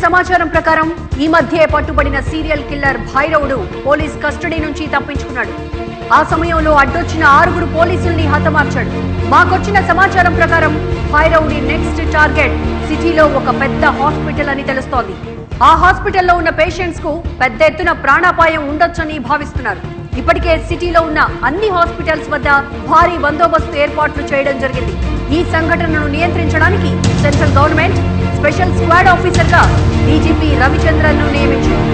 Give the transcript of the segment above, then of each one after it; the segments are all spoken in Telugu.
సమాచారం ప్రకారం ఈ మధ్య పట్టుబడిన సీరియల్ కిల్లర్ భైరవుడు పోలీస్ కస్టడీ నుంచి తప్పించుకున్నాడు. ఆ సమయంలో అడ్డొచ్చిన 6 పోలీసుల్ని హతమార్చాడు. మాకొచ్చిన సమాచారం ప్రకారం భైరవుడి నెక్స్ట్ టార్గెట్ సిటీలో ఒక పెద్ద హాస్పిటల్ అని తెలుస్తోంది. ఆ హాస్పిటల్లో ఉన్న పేషెంట్స్ కు పెద్ద ఎత్తున ప్రాణాపాయం ఉండొచ్చని భావిస్తున్నారు. ఇప్పటికే సిటీలో ఉన్న అన్ని హాస్పిటల్స్ వద్ద భారీ బందోబస్తు ఏర్పాట్లు చేయడం జరిగింది. ఈ సంఘటనను నియంత్రించడానికి central government special squad officer గా డీజీపీ రవిచంద్రన్ ను నియమించింది.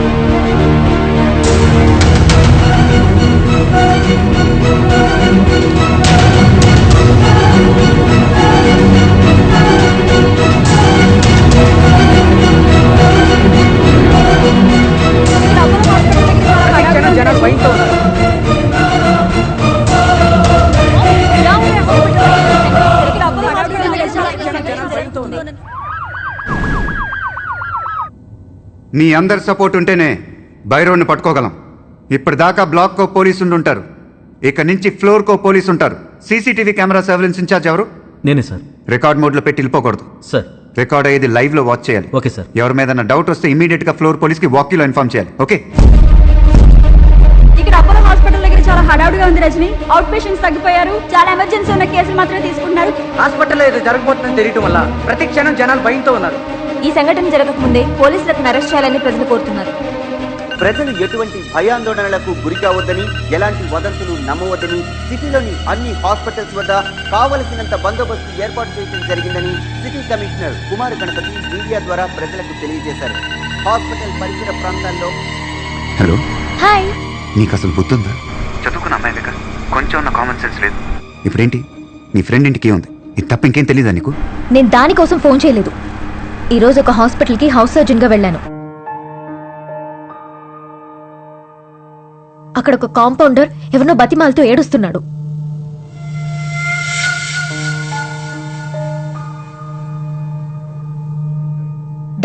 మీ అందరి సపోర్ట్ ఉంటేనే భైరవుని పట్టుకోగలం. ఇప్పటిదాకా బ్లాక్ కో పోలీసులు ఉంటారు, ఇక నుంచి ఫ్లోర్ కో పోలీసు ఉంటారు. సీసీటీవీ కెమెరా సర్వేలెన్స్ ఇన్ఛార్జ్ ఎవరు? నేనే సార్. రికార్డ్ మోడ్ లో పెట్టి వెళ్ళిపోకూడదు సార్. రికార్డ్ అయ్యేది లైవ్ లో వాచ్ చేయాలి. Okay sir. ఎవరి మీద డౌట్ వస్తే ఇమీడియట్ గా ఫ్లోర్ పోలీస్ కి వాకీలో ఇన్ఫార్మ్ చేయాలి. ఓకే. ఇక్కడ అపోలో హాస్పిటల్ దగ్గర చాలా హడావుడిగా ఉంది రజని. Out patients తగ్గిపోయారు. చాలా ఎమర్జెన్సీ ఉన్న కేసులు మాత్రమే తీసుకుంటున్నారు. హాస్పిటల్లో ఏదో జరగబోతుందని తెలియటం వల్ల ప్రతి క్షణం జనాలు భయంతో ఉన్నారు. ఈ సంఘటన జరగకముందే పోలీసులను అరెస్ట్ చేయాలని ప్రజలు కోరుతున్నారు. ప్రజలు ఎటువంటి భయాందోళనలకు గురి కావద్దని, ఎలాంటి వదంతులు నమ్మవద్దని సిటీలోని అన్ని హాస్పిటల్స్ వద్ద కావలసినంత బందోబస్తు ఏర్పాటు చేయడం జరిగిందని city commissioner Kumar Ganapathi media ద్వారా ప్రజలకు తెలియజేశారు. హాస్పిటల్ పరిసర ప్రాంతాల్లో హలో హాయ్. నీకు అసలు బుద్ధుందా? చదువుకున్న అమ్మాయి కదా, కొంచెం ఉన్న కామన్ సెన్స్ లేదు. ఇప్పుడేంటి నీ ఫ్రెండ్ ఇంటికి ఉంది, ఇది తప్ప ఇంకేం తెలీదా నీకు? నేను దానికోసం ఫోన్ చేయలేదు. ఈ రోజు ఒక హాస్పిటల్ కి హౌస్ సర్జన్ గా వెళ్ళాను. అక్కడ ఒక కాంపౌండర్ ఎవరినో బతిమాలతో ఏడుస్తున్నాడు.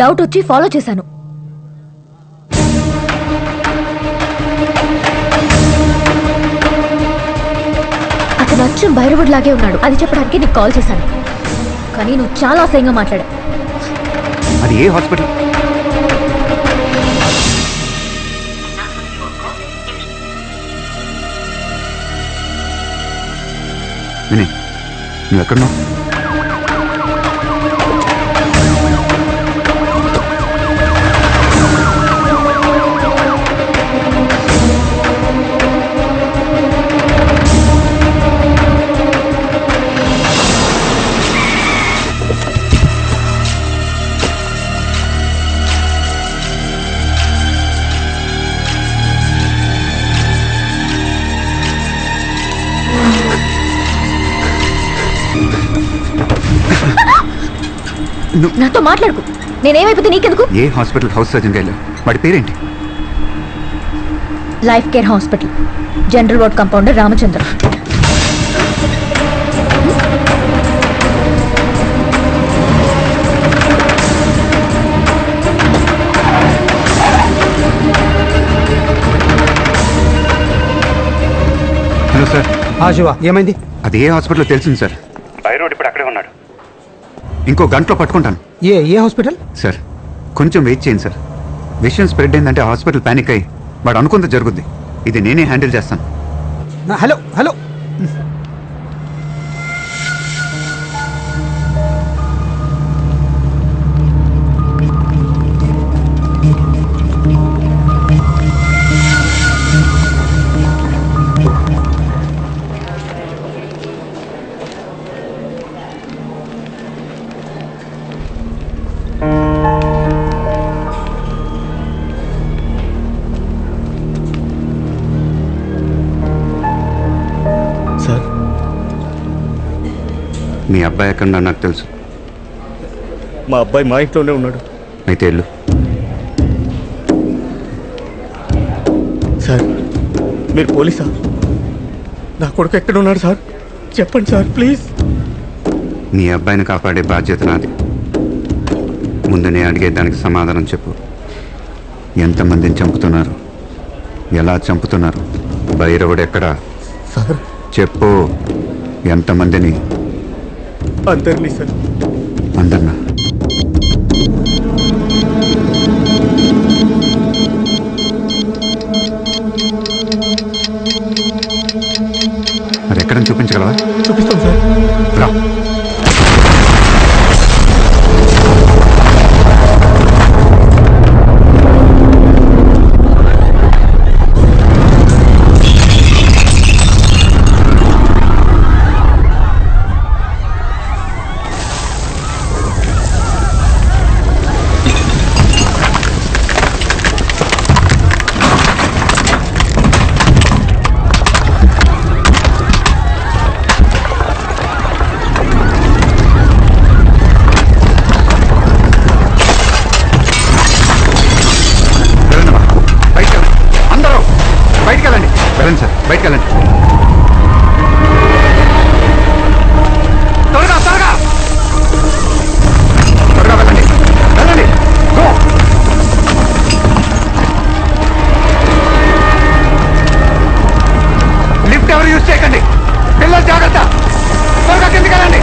డౌట్ వచ్చి ఫాలో చేశాను. అతను అచ్చం భైరవుడు లాగే ఉన్నాడు. అది చెప్పడానికి నీకు కాల్ చేశాను, కానీ నువ్వు చాలా అసహ్యంగా మాట్లాడా. అది ఏ హాస్పిటల్? వినయ్, నువ్వు ఎక్కడున్నావు? నాతో మాట్లాడుకు. నేనేమైపోతే నీకెందుకు? ఏ హాస్పిటల్ హౌస్ సర్జన్ వెళ్ళావు? వాడి పేరేంటి? Life care hospital, general ward compounder Ramachandra. Hello sir. Shiva, ఏమైంది? అది ఏ హాస్పిటల్ తెలిసింది సార్. భైరవుడు ఇప్పుడు అక్కడే ఉన్నాడు. ఇంకో గంటలో పట్టుకుంటాను. ఏ హాస్పిటల్? సార్ కొంచెం వెయిట్ చేయండి సార్. విషయం స్ప్రెడ్ అయిందంటే హాస్పిటల్ ప్యానిక్ అయ్యి వాడు అనుకుంది జరుగుద్ది. ఇది నేనే హ్యాండిల్ చేస్తాను. Hello hello. సార్, మీ అబ్బాయి ఎక్కడున్నా నాకు తెలుసు. మా అబ్బాయి మా ఇంట్లోనే ఉన్నాడు. అయితే వెళ్ళు. సార్, మీరు పోలీసా? నా కొడుకు ఎక్కడ ఉన్నాడు సార్? చెప్పండి సార్ ప్లీజ్. మీ అబ్బాయిని కాపాడే బాధ్యత నాది. ముందు నేను అడిగేదానికి సమాధానం చెప్పు. ఎంతమందిని చంపుతున్నారు? ఎలా చంపుతున్నారు? భైరవుడు ఎక్కడా? సార్ చెప్పు. ఎంతమందిని? అందరినీ సార్. అందరినా? అది ఎక్కడని చూపించగలవా? చూపిస్తాం సార్. రా. వెళ్ళండి సార్, బయటకు వెళ్ళండి. త్వరగా త్వరగా త్వరగా వెళ్ళండి, వెళ్ళండి. గో. లిఫ్ట్ ఎవరు యూజ్ చేయకండి. పిల్లలు జాగ్రత్త. త్వరగా కిందికి వెళ్ళండి.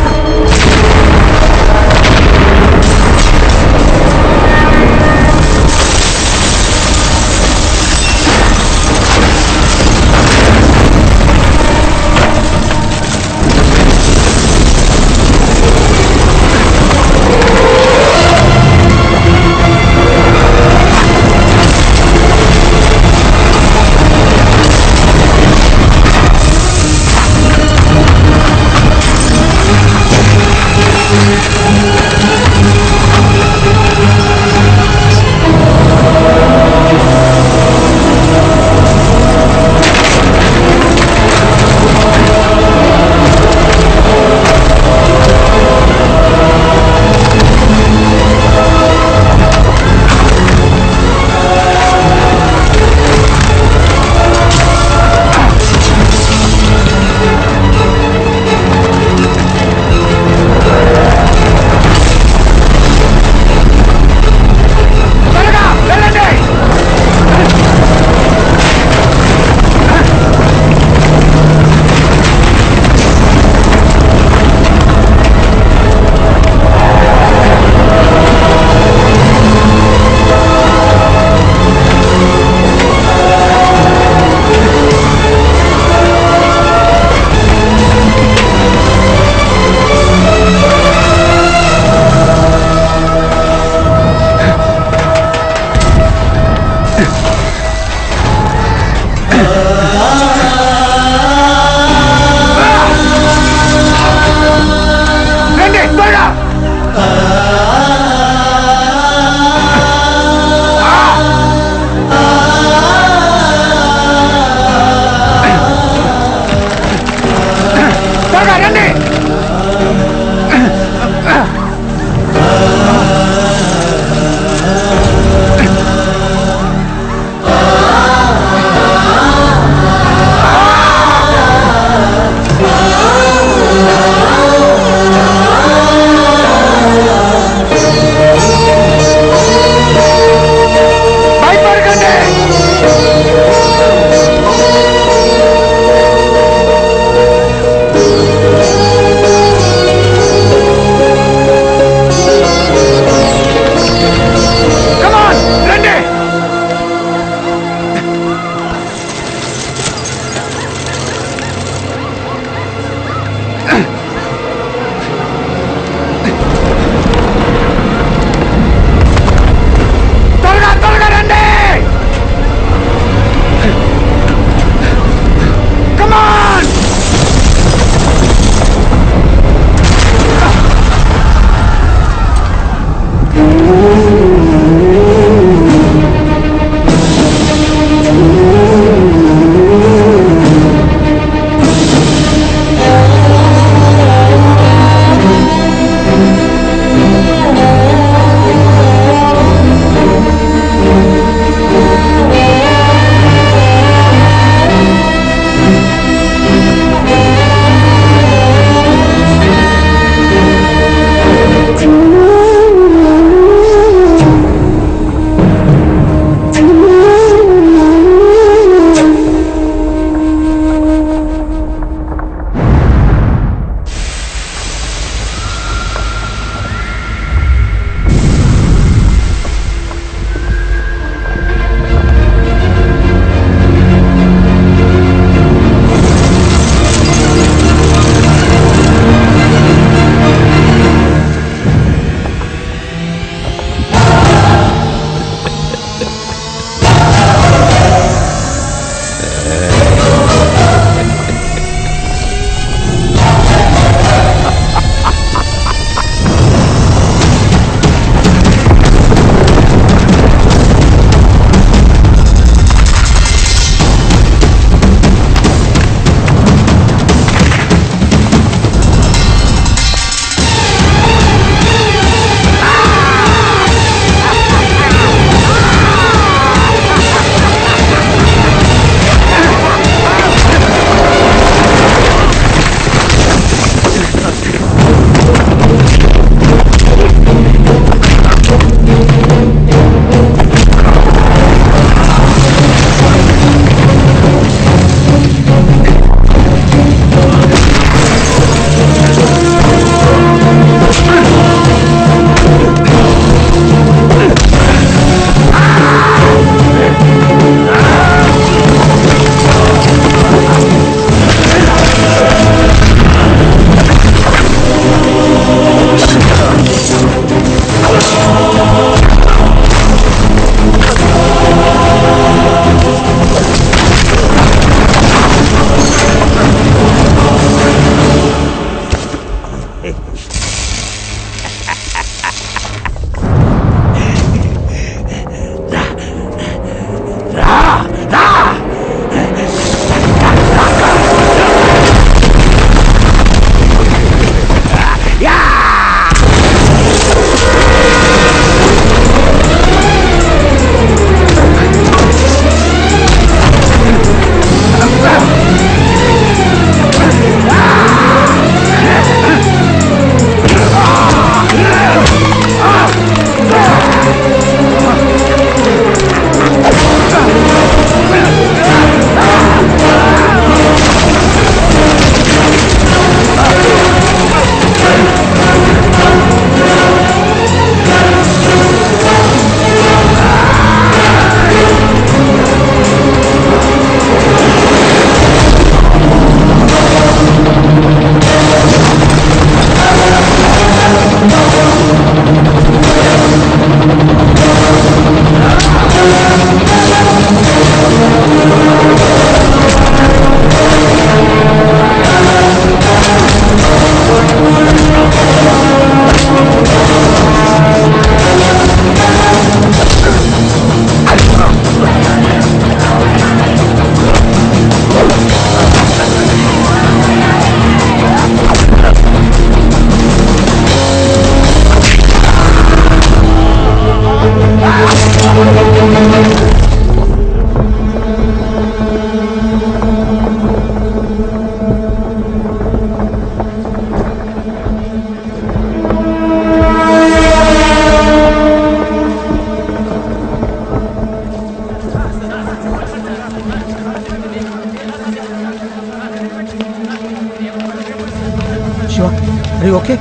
ఓకే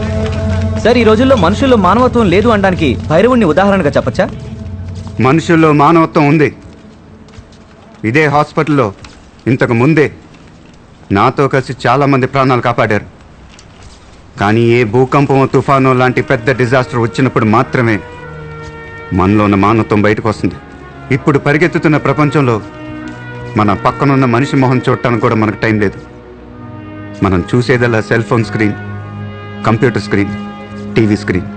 సార్, ఈ రోజుల్లో మనుషుల్లో మానవత్వం లేదు అనడానికి భైరవుణ్ణి ఉదాహరణగా చెప్పచ్చా? మనుషుల్లో మానవత్వం ఉంది. ఇదే హాస్పిటల్లో ఇంతకు ముందే నాతో కలిసి చాలామంది ప్రాణాలు కాపాడారు. కానీ ఏ భూకంపం తుఫాను లాంటి పెద్ద డిజాస్టర్ వచ్చినప్పుడు మాత్రమే మనలో ఉన్న మానవత్వం బయటకు వస్తుంది. ఇప్పుడు పరిగెత్తుతున్న ప్రపంచంలో మన పక్కనున్న మనిషి మొహం చూడటానికి కూడా మనకు టైం లేదు. మనం చూసేదల్లా cell phone screen, computer screen, TV screen.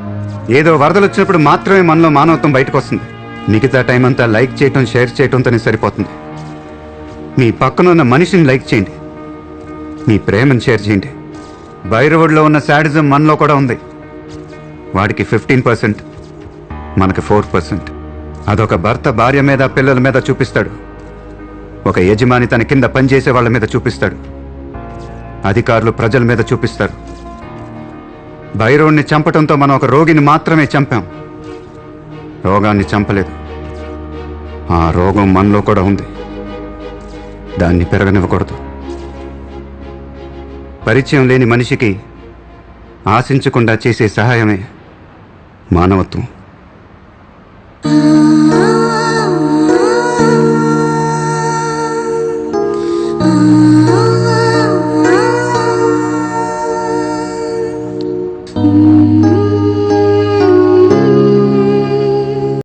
ఏదో వరదలు వచ్చినప్పుడు మాత్రమే మనలో మానవత్వం బయటకు వస్తుంది. మిగతా టైం అంతా లైక్ చేయటం, షేర్ చేయటంతోనే సరిపోతుంది. మీ పక్కనున్న మనిషిని లైక్ చేయండి, మీ ప్రేమను షేర్ చేయండి. భైరవుడిలో ఉన్న శాడిజం మనలో కూడా ఉంది. వాడికి 15%, మనకి 4%. అదొక భర్త భార్య మీద, పిల్లల మీద చూపిస్తాడు. ఒక యజమాని తన కింద పనిచేసే వాళ్ళ మీద చూపిస్తాడు. అధికారులు ప్రజల మీద చూపిస్తారు. భైరవుడిని చంపటంతో మనం ఒక రోగిని మాత్రమే చంపాం, రోగాన్ని చంపలేదు. ఆ రోగం మనలో కూడా ఉంది, దాన్ని పెరగనివ్వకూడదు. పరిచయం లేని మనిషికి ఆశించకుండా చేసే సహాయమే మానవత్వం. Ah